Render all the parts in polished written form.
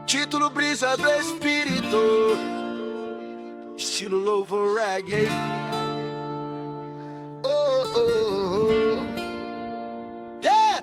Título brisa do espírito, estilo louvor reggae. Oh, oh, oh. Yeah.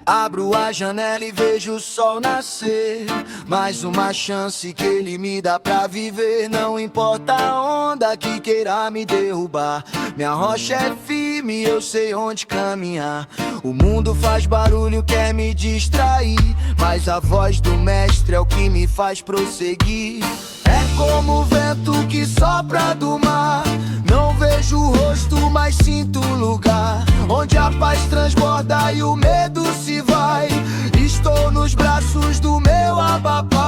Abro a janela e vejo o sol nascer. Mais uma chance que ele me dá pra viver. Não importa a onda que queira me derrubar, minha rocha é firme, eu sei onde caminhar. O mundo faz barulho, quer me distrair, mas a voz do mestre é o que me faz prosseguir. É como o vento que sopra do mar. Não vejo o rosto, mas sinto o lugar onde a paz transborda e o medo se vai. Estou nos braços do meu Abapai.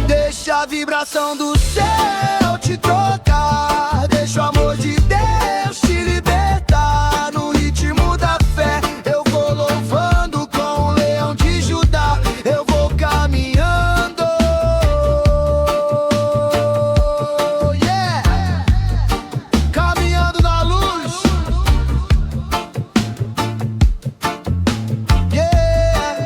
Deixa a vibração do céu te tocar, deixa o amor de Deus te libertar. No ritmo da fé eu vou louvando com o leão de Judá. Eu vou caminhando, yeah, caminhando na luz, yeah.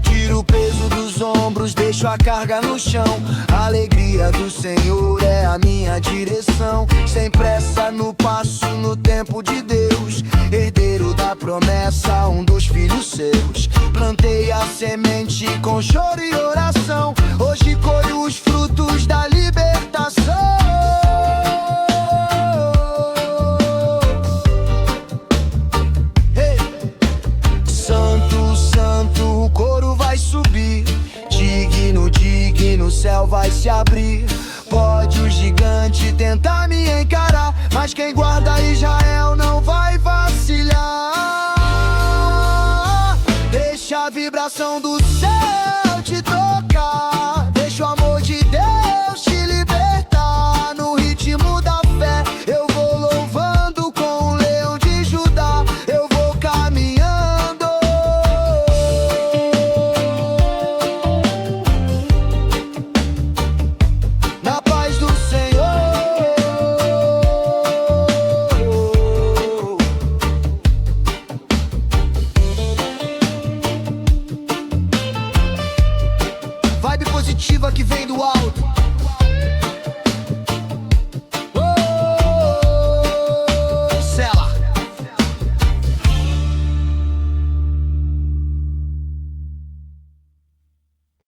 Tiro o peso dos ombros, deixo a carga no chão. A alegria do Senhor é a minha direção. Sem pressa no passo, no tempo de Deus. Herdeiro da promessa, um dos filhos seus. Plantei a semente com choro e oração. Hoje colho os frutos da libertação. Hey. Santo, santo, o coro vai subir. Digno, digno, o céu vai se abrir. Pode o gigante tentar me encarar, mas quem guarda Israel não vai vacilar. Deixa a vibração do céu